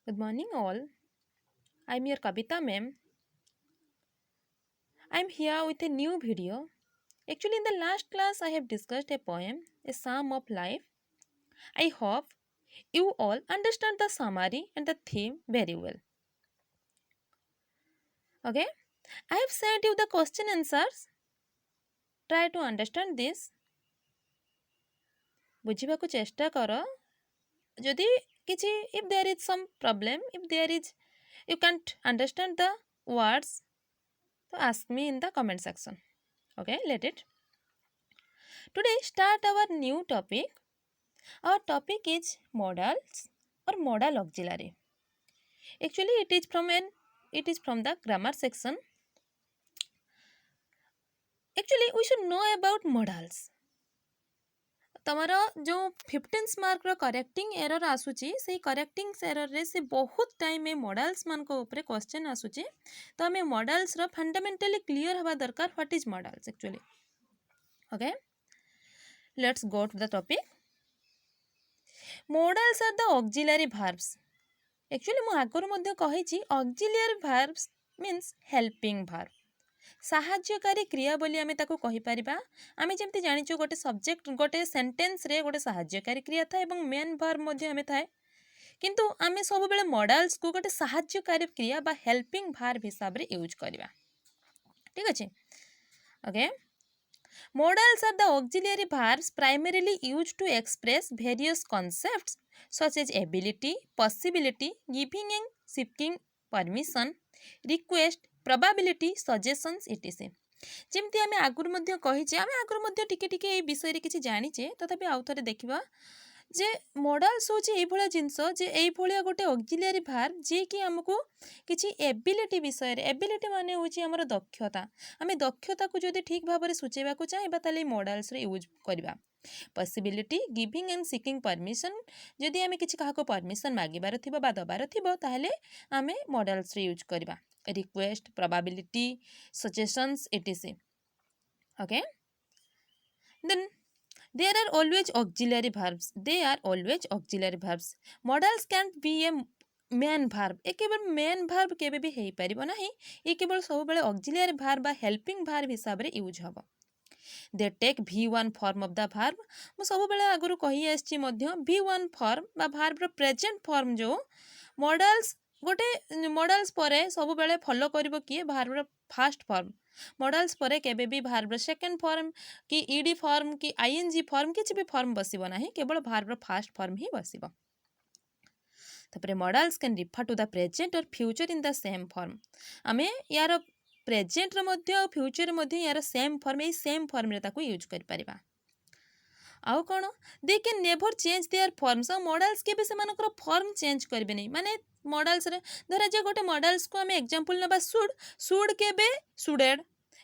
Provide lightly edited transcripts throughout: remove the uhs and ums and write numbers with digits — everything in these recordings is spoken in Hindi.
Good morning, all. I'm your Kavita ma'am. I'm here with a new video. Actually, in the last class, I have discussed a poem, A Psalm of Life. I hope you all understand the summary and the theme very well. Okay? I have sent you the question answers. Try to understand this. ବୁଝିବାକୁ ଚେଷ୍ଟା କର ଯଦି କିଛି if there is some problem, if there is you can't understand the words, so ask me in the comment section. Okay, let it. Today start our new topic. Our topic is modals or modal auxiliary. Actually it is from the grammar section. Actually we should know about modals. तमरो जो 15 मार्क रो करेक्टिंग एरर आसुची से करेक्टिंग एरर रे से बहुत टाइम में मॉडल्स मान को ऊपर क्वेश्चन आसुची तो हमें मॉडल्स रो फंडामेंटली क्लियर हवा दरकार what is modals actually. Okay, let's go to the topic. Modals are the auxiliary verbs. Actually मु आगुर मध्य कहिची auxiliary verbs means helping verb. साहाय्यकारी क्रिया बोली आमे ताको कहि परिबा. आमे जेमति जानिचो गोटे सब्जेक्ट गोटे सेंटेंस रे गोटे साहाय्यकारी क्रिया था एवं मेन वर्ब मध्ये आमे थाए, किंतु आमे सब बेले मॉडल्स को गोटे साहाय्यकारी क्रिया बा हेल्पिंग वर्ब हिसाब रे यूज करबा. ठीक अछि. Okay, modals are the auxiliary verbs primarily used to express various concepts such as ability, possibility, giving and seeking permission, request, probability, suggestions etc. जेमती आमे आगुर मध्य कहिचे आमे आगुर मध्य टिके टिके ए विषय रे किछि जानिचे तथापि आउ थरे देखिबा जे मॉडल्स होची एई भलिया जिंस जे एई भलिया गोटे ऑक्सिलरी वर्ब जे कि हमकु किछि एबिलिटी विषय रे एबिलिटी माने होची हमर दक्षता आमे दक्षता को जदि ठीक भाबरे सुचेबा को चाहेबा ताले मॉडल्स रे यूज करबा. Possibility giving and seeking permission जदि आमे किछि काहा को परमिशन मागिबार थिबो बा दबार थिबो ताहेले आमे मॉडल्स रे यूज करबा. Request, probability, suggestions etc. Okay, then there are always auxiliary verbs. They are always auxiliary verbs. Modals can't be a main verb. ए केवल मेन वर्ब केबे भी हेई परिबो नाही. ए केवल सब बेले ऑक्सिलरी वर्ब बा हेल्पिंग वर्ब हिसाब रे यूज हबो. They take V1 form of the verb. मु सब बेले आगुरु कहि आछी मध्य V1 फॉर्म बा वर्ब रो प्रेजेंट फॉर्म जो मॉडल्स गोटे मॉडल्स परे सब बेले फॉलो करिवो किए वर्ब रो फर्स्ट फॉर्म. मॉडल्स परे केबे भी वर्ब रो सेकंड फॉर्म कि ईडी फॉर्म कि आईएनजी फॉर्म किछि भी फॉर्म बसिबो नाही, केवल वर्ब रो फर्स्ट फॉर्म ही बसिबो. तपरे modals can refer to the present और future in the same form. आमे यार प्रेजेंट रो मध्य और फ्यूचर मध्य यार सेम फॉर्म ए सेम फॉर्म रे ताको यूज कर परिबा. आउ कोन they can never change their forms. और मॉडल्स के भी से मानकर फॉर्म चेंज करबे नहीं. माने मॉडल्स रे धरा जे गोटे मॉडल्स को आमे एग्जांपल नबा शुड के बे शुडेड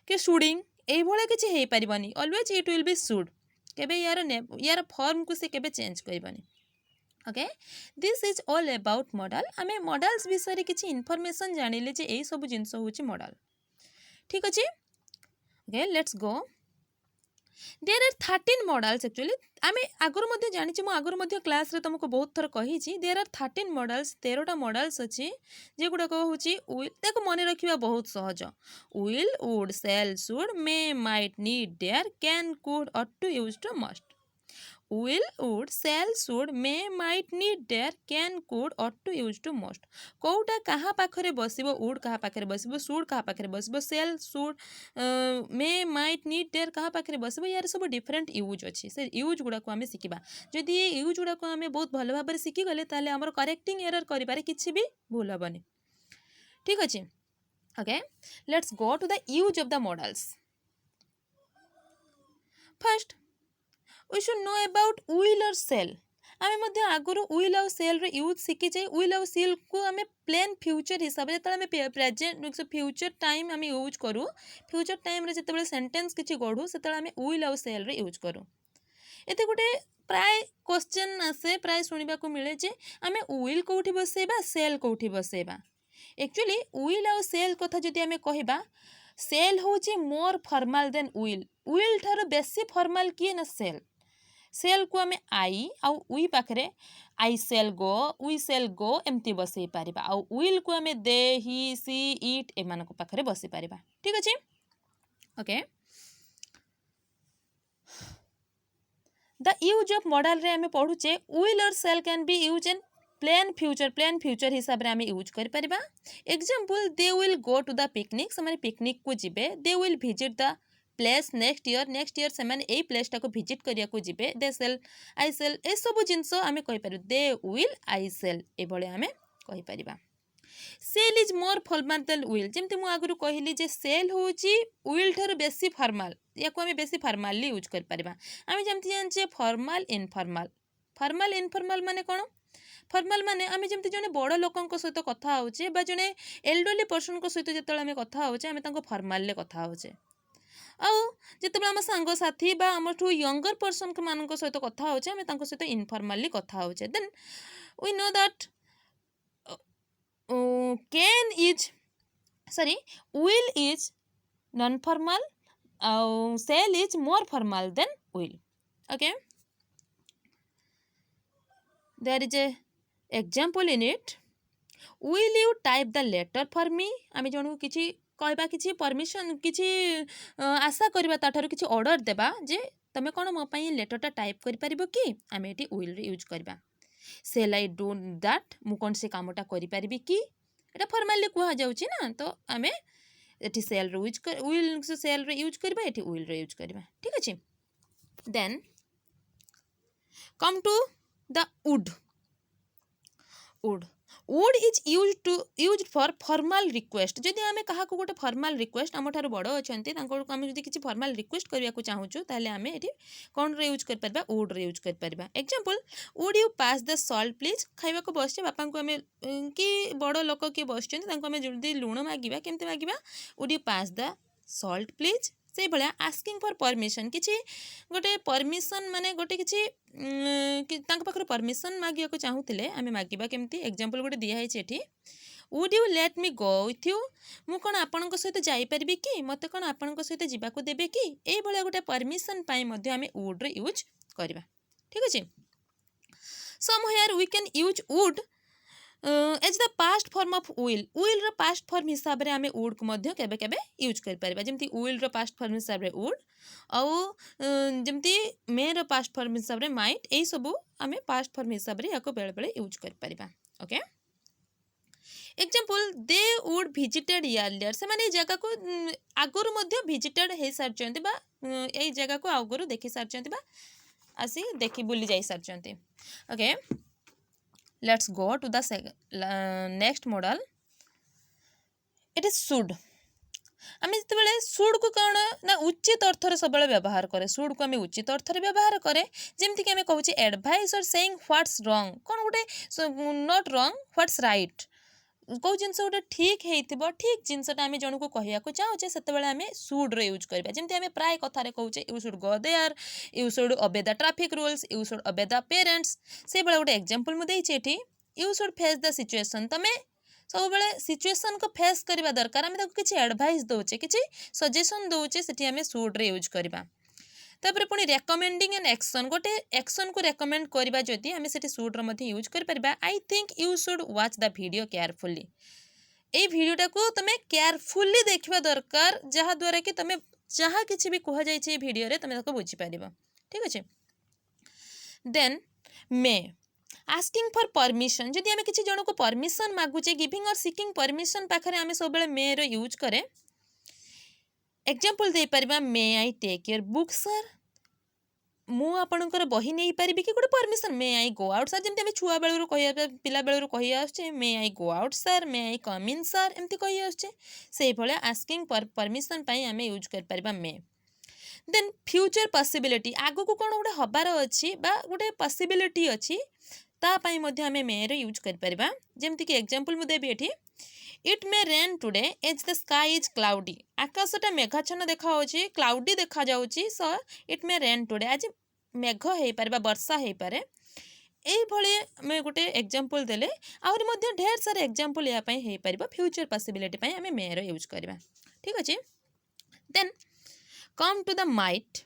के शुडिंग एई भले किछि हेई परिबनी. Always it will be should. केबे यार फॉर्म को से केबे चेंज करबनी. Okay, this is all about modal. आमे मॉडल्स विषय रे किछि इंफॉर्मेशन जानिले जे एई सब जिंस होची मॉडल. ठीक अछि. Okay, let's go. There are 13 modals. Actually आमे आगुर मध्य जानिछि, मु आगुर मध्य क्लास रे तुमको बहुत थर कहिछि देयर आर 13 मॉडल्स. 13टा मॉडल्स अछि जे गुडा को होची विल. देखो मने रखिबा बहुत सहज. Will, would, shall, should, may, might, need, dare, can, could, ought to, use to, must. will, would, shall, should, may, might, need, dare, can, could, ought to, use to, must. कोउटा कहाँ पाखरे बसिबो, would कहाँ पाखरे बसिबो, should कहाँ पाखरे बसिबो, shall, should, may, might, need, dare कहाँ पाखरे बसिबो. यार सब डिफरेंट यूज अछि. से यूज गुडा को हमें सिखिबा. जदि ये यूज गुडा को हमें बहुत भलो भाबरे सिखि गले ताले हमर करेक्टिंग एरर करि पारे किछि भी भूल हबनी. ठीक अछि. Okay, let's go to the use of the modals. First we should know about will or shall. आमे मध्य आगुरु will और shall रे यूज सिखि जाय. will और shall को आमे प्लेन फ्यूचर हिसाब रे तळे आमे प्रेजेंट फ्यूचर टाइम आमे यूज करू. फ्यूचर टाइम रे जते बेले सेंटेंस किछि गढू सेतळे आमे will और shall रे यूज करू. एते गुटे प्राय क्वेश्चन आसे प्राय सुनिबा को मिले जे आमे will कोठी बसेबा shall कोठी बसेबा. एक्चुअली will और shall कथा जदि आमे कहिबा shall होची more formal than will. will थारो बेसी फॉर्मल किए ना shall. सेल को आम आई आउ वी पाखे आई सेल गो वी सेल गो एमती बसई पार आउ विल को आम दे ही सी इट एम पाखे बसई पार ठीक अच्छे okay the use of modal रे आम पढ़ुचे विल और shall can be used in plain future हिसाब रे आम यूज कर परिबा example they will go to the picnic से पिकनिक को जिबे they will visit the place next year से ए प्लेस टाको विजिट करिया को जिबे दे सेल आई सेल ए सब जिंस आम कहि पारु दे विल आई सेल ए भले आम कहि परिबा shall is more formal than will जमती मु आगु कहली जे सेल होची विल ठार बेसी फॉर्मल या को आम बेसी फॉर्मली यूज कर परिबा आम जमती जानचे फॉर्मल इनफॉर्मल माने कोन फॉर्मल माने आम जमती जने बड़ लोकन सहित कथा होचे बा जने एल्डरली पर्सन सहित जेतले आम कथा होचे आम तांको फॉर्मल कथा होचे आउ जिते आम सांग साथी बा आम ठू यंगर पर्सन मान सहित कथा होचे आम तांको सहित इनफॉर्मली कथा होचे then we know that can is sorry will is non formal cell is more formal than will okay there is a example in it will you type the letter for me आम जन किसी कहबा किसी परमिशन किसी आशा करबा ताठारु किसी ऑर्डर देबा जे तमे कोन मो पई लेटरटा टाइप करि परिबो कि आम एटी will रे यूज करबा सेल आई डू दैट मु कौन से कामटा करि परिबी कि एटा फॉर्मली कहा जाउची ना तो आमे एठी सेल रे यूज कर विल से सेल रे यूज करबा एठी विल रे यूज करबा ठीक अछि then come to the would is used for formal request जदि आमे कहा को गोटे फॉर्मल रिक्वेस्ट आम ठार बड़ अछंती तांको आमे जदि किछि फॉर्मल रिक्वेस्ट करिया को चाहूछु ताले आमे एठी कोन रे यूज कर परबा वुड रे यूज कर परबा example would you pass the salt please खाइबा को बसचे बापा को आमे कि बड़ लोक के बसचंती तांको आमे जल्दी लूण मागिबा केमते मागिबा would you pass the salt please से भाया आस्किंग फॉर परमिशन किसी गोटे परमिशन माने गोटे किसी पाखर परमिशन मागिया को चाहूले आम मागिबा केमती एग्जांपल गोटे दिया है एठी would you let me go with you मु कौन आपण सहित जाइपारि कि मत कौन आपण सहित जावाक देबे कि ये भाया गोटे परमिशन आम वुड रे यूज करवा ठीक अच्छे some here we can use would as the past form of will रो पास्ट फॉर्म हिसाब रे आमे वुड को मध्य केबे केबे यूज कर परबा जेमती विल रो पास्ट फॉर्म हिसाब रे वुड आउ जेमती मे रो पास्ट फॉर्म हिसाब रे माइट एई सबु आमे पास्ट फॉर्म हिसाब रे याको बेले बेले यूज कर परबा okay example they would visited earlier से माने जगह को आगुरु मध्य विजिटेड हे सारचंती बा एई जगह को आगुरु देखि सारचंती बा आसी देखि बुली जाई सारचंती okay let's go to the next model it is should आम जिते शुड को कौन ना उचित अर्थर सब व्यवहार करे शुड को आम उचित अर्थर व्यवहार करे जमती कि आम कहूँ एडवाइस और सेइंग व्हाट्स रॉन्ग कौन गोटे नॉट रॉन्ग व्हाट्स राइट कौ जिन गोटे ठीक हो ठीक जिनसा आम जन को कहया चाहूचे से आम शुड रे यूज करवा जमी आम प्राय कथार कहूचे you should go there you should obey the traffic rules you should obey the parents से भाया गोटे एग्जांपल मुझे you should face the situation तमें सब बेले सिचुएशन को फेस करवा दरकार आम किसी एडवाइस दौचे किसी सजेशन दौचे से आम शुड रे यूज करवा तापर पुणी रेकमेंडिंग एन एक्शन गोटे एक्शन को रेकमेंड करवा जदि आम से शुड यूज कर आई think you should watch the video carefully ये वीडियोटा को तुम केयरफुली देखा दरकार जहाद्वारा कि तुम जहाँ किसी भी कह जाए वीडियो रे तुम बुझीपार ठीक अच्छे then may asking for permission जदि आम किसी जन को परमिशन मागुचे गिविंग और सिकिंग परमिशन पाखे आम सब मे रो यूज करे एग्जांपल दे परिबा may I take your book sir मु आपणकर बही नहीं पारि कि गोटे permission may I go out sir जमी छुआ बेलू कह पिला बेलू कही आसचे may I go out sir may I come in sir एमती कही आसचे से भाया आस्किंग परमिशन आम यूज कर परिबा मे देन फ्यूचर पॉसिबिलिटी आगो को कौन गोटे हबार अच्छी बा गोटे पॉसिबिलिटी अच्छी तापाई मध्य आम मे रे यूज कर परिबा जेमती कि एग्जांपल मु देबी एठी it may rain today as the sky is cloudy आकाशटा मेघाच्छन्न देखा क्लाउडी देखा जाउची so it may rain today आज मेघ हो पारे वर्षा हो पारे यही आम गोटे एग्जांपल देले आहुरी मध्य ढेर सारे एग्जांपल या हो पार फ्यूचर पॉसिबिलिटी आम मे रो यूज करवा ठीक अच्छे then come to the might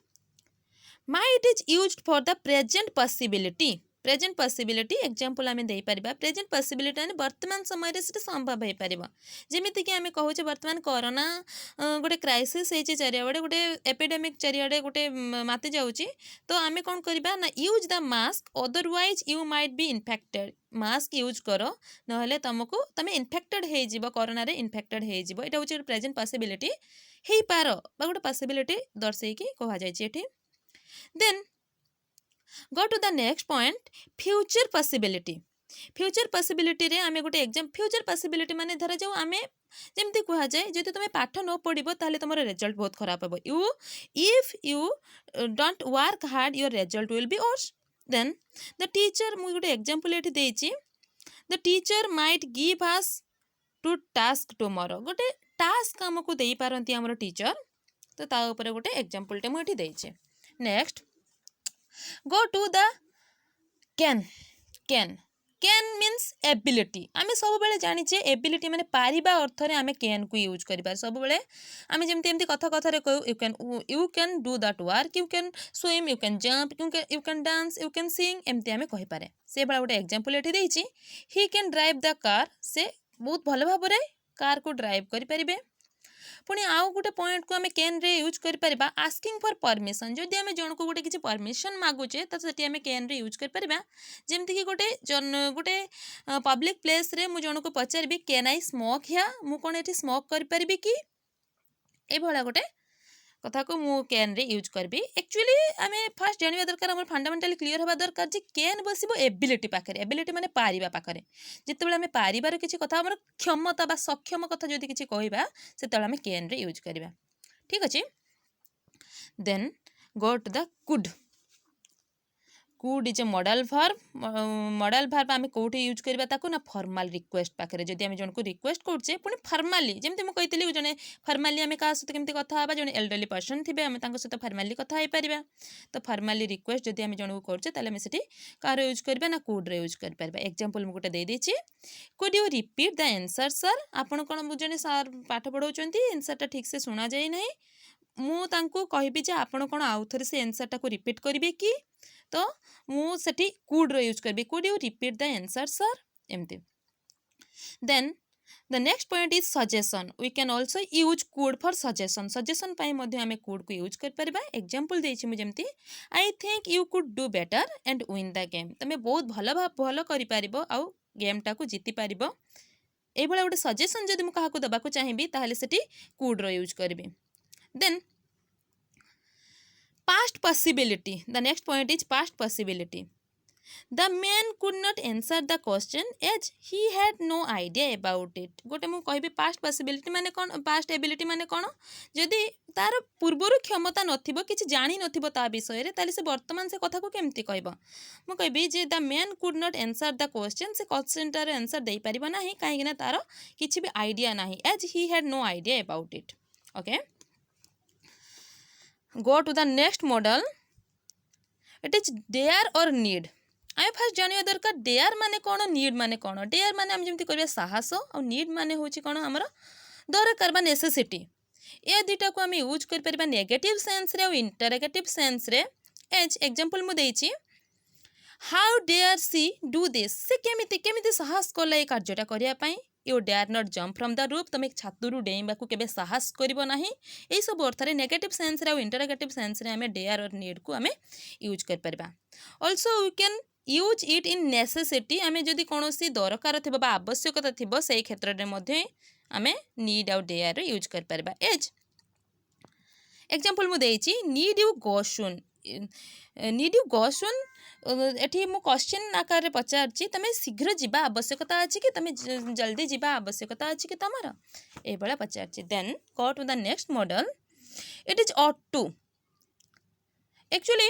might is used for the present possibility. Present possibility example आम दे पारिबा प्रेजेंट पॉसिबिलिटी माने वर्तमान समय रे सेटा संभव हो पारिबा जेमिति कि आम कहूचे वर्तमान कोरोना गोटे क्राइसिस होइचे चारिआडे गोटे एपिडेमिक चारिआडे गोटे माति जाउची तो आम कौन करबा ना use the mask otherwise you might be infected mask use करो नहले तुमको तुम इन्फेक्टेड हो जीवो कोरोना रे इन्फेक्टेड हो जीवो एटा होचे प्रेजेंट पॉसिबिलिटी हेई पारो बा गोटे पॉसिबिलिटी दर्शाई कहा जायछि एठी then go to the next point future possibility future possibility रे आमे गोटे एग्जाम फ्यूचर पॉसिबिलिटी माने धरा जाऊ आमे जेमती कहा जाए जदि तुम पाठ न पढ़िबो ताले तुमर रिजल्ट बहुत खराब हो you if you don't work hard your result will be worse than the teacher मु गोटे एग्जांपल एठी देछि the teacher might give us two task tomorrow गोटे टास्क हमको देई पारंती हमर टीचर तो ता ऊपर गोटे एग्जांपल टे मु एठी देछि next go to the can means ability आमे सब बेले जानि छे एबिलिटी माने पारिबा अर्थ रे आमे कैन को यूज करि पार सब बेले आमे जेमते एमती कथा रे कहू you can do that work you can swim you can jump you can dance you can sing एमती आमे कहि पारे से बडा गोटे एग्जांपल एठी देछि he can drive the car से बहुत भलो भाबो रे कार को ड्राइव करि परिबे पुणी आउ गोटे पॉइंट को आम कैन रे यूज कर परिबा आस्किंग फॉर परमिशन जदि आम जन को गोटे किसी परमिशन मागुचे तो सेठी आम कैन रे यूज कर परिबा जेमति कि गोटे पब्लिक प्लेस रे मु जन को पचारबी कैन आई स्मोक हिया मु कोन एठी स्मोक कर परिबी कि ए भला गोटे कथा को मु कैन रे यूज करबी एक्चुअली आमे फर्स्ट जानिबा दरकार हमर फंडामेंटली क्लियर हबा दरकार जे कैन बसिबो एबिलिटी पाखरे एबिलिटी माने पारिबा पाखरे जेतेबेले आमे पारिबार किछि कथा हमर क्षमता बा सक्षम कथा जदि किछि कहबा सेतेबेले आमे कैन रे यूज करबा ठीक अछि then go to the could is a modal verb आम कौटे यूज करबा ताको ना फॉर्मल रिक्वेस्ट पाखरे जदि आम जन को रिक्वेस्ट करछे पुनी फॉर्मली जेमते म कहितली जने फॉर्मली आम का सहित केमती कथा हबा जने एल्डरली पर्सन थिबे आम तांको सहित फॉर्मली कथा हे परिबा तो फॉर्मली रिक्वेस्ट जदि आम जन को करछे ताले आम सेठी कार यूज करबा ना कुड रे यूज कर परबा एग्जांपल म गोटे दे देछि could you repeat the answer sir आपण कोन बुझने सर पाठ पढौचंती आंसर ता ठीक से सुना जाय नै मु तांको कहबी जे आपण कोन आउ थरे से आंसर ता को रिपीट करिवे की तो मु सेठी कुड रो यूज करबी could you repeat the answer sir एमती then the next point is suggestion we can also use could for suggestion पाई मध्ये हमें कुड को यूज कर परबा एग्जांपल देछि मु जेमती I think you could do better and win the game तमे बहुत भलो करि पारिबो आ गेम टा को जीति पारिबो ए भला गोटे सजेशन जदि मु काहा को दबा को चाहिबी ताहले सेठी कुड रो यूज करबी then past possibility the next point is past possibility the man could not answer the question as he had no idea about it गोटे मु कहबी past possibility माने कोन past ability माने कोन जदि तार पूर्वरु क्षमता नथिबो किछि जानि नथिबो ता विषय रे ताले से वर्तमान से कथा को केमती कहबो मु कहबी जे the man could not answer the question से क्वेश्चन तार आंसर देई परिबो नाही काहे कि ना तार किछि भी आईडिया नाही as he had no idea about it okay go to the next model it is dare or need आए फर्स्ट जानिया दरकार डेयर माने कोन नीड माने कोन डेयर माने हम जेमती करबे साहस और नीड माने होची कोन हमर दरकार बा नेसेसिटी ए दुटा को हम यूज कर परबा नेगेटिव सेंस रे और इंटरोगेटिव सेंस रे एज एग्जांपल मु देछि how dare she do this से केमिति साहस कोला ए कार्यटा करिया पई you dare not jump from the roof तुम छातरू डेइबा को केबे साहस करिवो नाही एई सब अर्थ रे नेगेटिव सेंस रे और इंटरोगेटिव सेंस रे हमें डेयर और नीड को हमें यूज कर परबा also we can use it in necessity आमे जदि कोनोसी दरकार थिबो बा आवश्यकता थिबो सेई क्षेत्र रे मध्ये आमे नीड और डेयर यूज कर परबा एज एग्जांपल मु देछि नीड यू गो सुन एठी मु क्वेश्चन आकार रे पचारछि तमे शीघ्र जीवा आवश्यकता अछि कि तमे जल्दी जीवा आवश्यकता अछि कि तमरा ए बळा पचारछि then go to the next modal it is ought to actually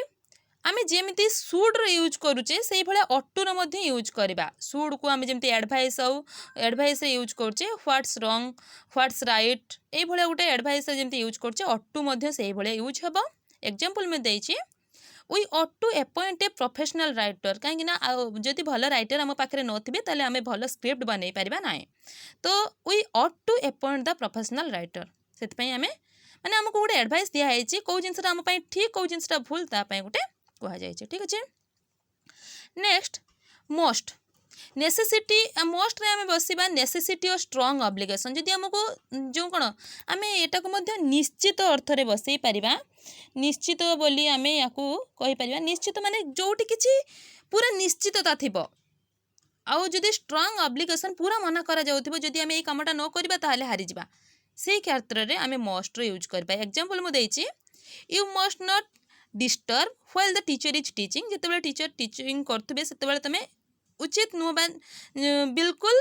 आमे जेमिति शुड रो यूज करूचे सेई भला ऑट टू रो मध्ये यूज करबा शुड को आमे जेमिति एडवाइस रे यूज करचे व्हाट्स रॉन्ग व्हाट्स राइट ए भला गुटे एडवाइस रे जेमिति यूज करचे ऑट टू मध्ये सेई भला यूज हबो एग्जांपल में देछि we ought to appoint a professional writer कहीं ना जदि भल राइटर आम पाखे नथिबे ताले आमे भल स्क्रिप्ट बनै परिबा नाय तो we ought to appoint the professional writer सेत पई आमे माने आमको गोटे एडवाइस दिया है कौ जिनसा आम ठीक कौ जिनसा भूल तापाई गोटे कहुई ठीक अच्छे। नेक्स्ट मोस्ट नेसेसिटी मोस्ट रे आम बसवा नेसेसिटी और स्ट्रंग ऑब्लिगेशन जदि आमको जो कौन आम यहाँ निश्चित अर्थ रे बसई पारिबा निश्चित बोली आम या कहीपर निश्चित माने जोटी किछि पूरा निश्चितता थिबो आउ जदि स्ट्रंग ऑब्लिगेशन पूरा मना करा जाउथिबो जदि आम ये कामटा न करबा ताहले हारि जिबा से क्षेत्र रे आम मस्ट रो यूज करबा। एग्जांपल मु देछि you must not disturb while the teacher is teaching जेतेबेले टीचर टीचिंग करथबे सेतेबेले तमे उचित नुह बा बिल्कुल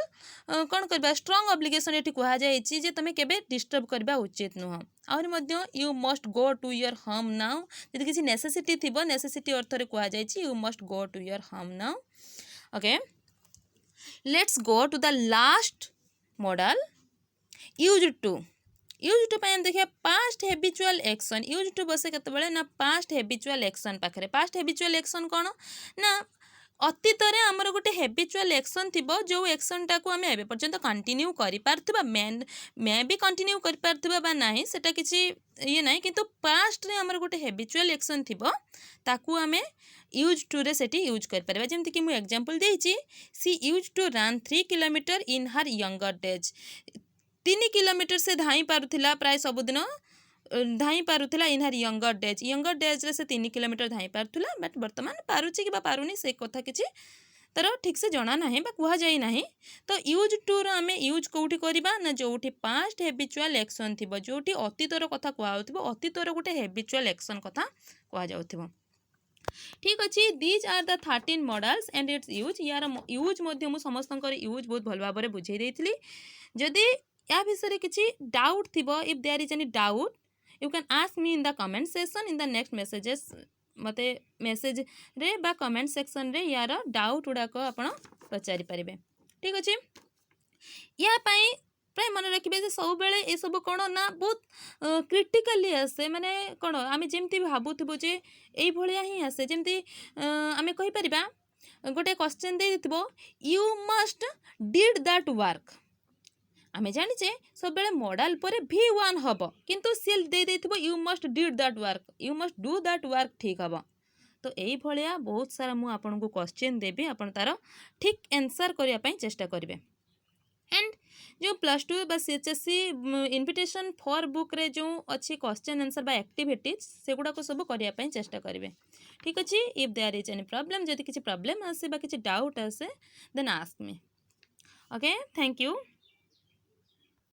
कौन करबा स्ट्रंग ऑब्लिगेशन एठी कहा जायछि जे तमे केबे डिस्टर्ब करबा उचित नुह। आउर मध्य you must go to your home now जदि किछि नेसेसिटी थिबो नेसेसिटी अर्थ रे कहा जायछि you must go to your home now. Okay let's go to the last modal used to. Use to पाए देखिए past habitual action use to बसे केतबेले ना पास्ट हेबिचुअल एक्शन पाखरे पास्ट हेबिचुअल एक्शन कौन ना अतीत रे हमर गोटे हेबिचुअल एक्शन थिबो जो एक्शन टाको आम एबे पर्यंत कंटिन्यू करि पारथबा मे भी कंटिन्यू करि पारथबा बा नाही सेटा किछि ये नाही किंतु पास्ट रे हमर गोटे हेबिचुअल एक्शन थिबो ताकू आम यूज टू रे सेटी यूज कर परबा। जेमति कि मु एग्जांपल देछि she use to run 3 kilometre in her younger days 3 kilometre से धाई पारुथिला प्राय सबुदिन धाई पारुथिला इन हर यंगर डेज रे से 3 किलोमीटर धाई पारुथिला बट वर्तमान पारुछि कि पारुनी से कथा किछि तर ठीक से जना ना बा कह जाई ना। तो यूज टू आम यूज कौटी करवा ना जोठी पास्ट हेबिचुअल एक्शन थिबो जोठी अतीतर कथा कहउथिबो अतीतर गोटे हेबिचुअल एक्शन कथा कह जाउथिबो। ठीक अच्छे these are the 13 modals and its use यार यूज मध्य मु समस्त यूज बहुत भल भाव में बुझे देइथिली। जदि या विषय किसी डाउट थिबो if there is any doubt you can ask me in the comment section in the next messages मते मेसेज रे बा कमेंट सेक्शन रे यार डाउट गुड़ाक आपण पचारि पारिबे। ठीक अच्छे या पाई प्राय मन रखिए सब बेले ये सब कौन ना बहुत क्रिटिकाली आसे माने कौन आम जमी भावुबू जे ये ही आसे जमी आम कहीपर गोटे question they you must did that work आम जाचे सब बेले मॉडल पर V1 हम किंतु seal they you must did that work you must do that work ठीक हम। तो यही भाया बहुत सारा मुझे आपन को क्वेश्चन देवी आपन तार ठीक आंसर करने चेष्टा करेंगे। एंड जो +2 बा CHSC इनविटेशन फॉर बुक रे जो अच्छी क्वेश्चन आंसर बा एक्टिविटीज से गुड़ा को सब करने चेष्टा करेंगे। ठीक अच्छे if there is any problem जदि किसी प्रॉब्लम आसे बा किसी डाउट आसे then ask me. Okay thank you.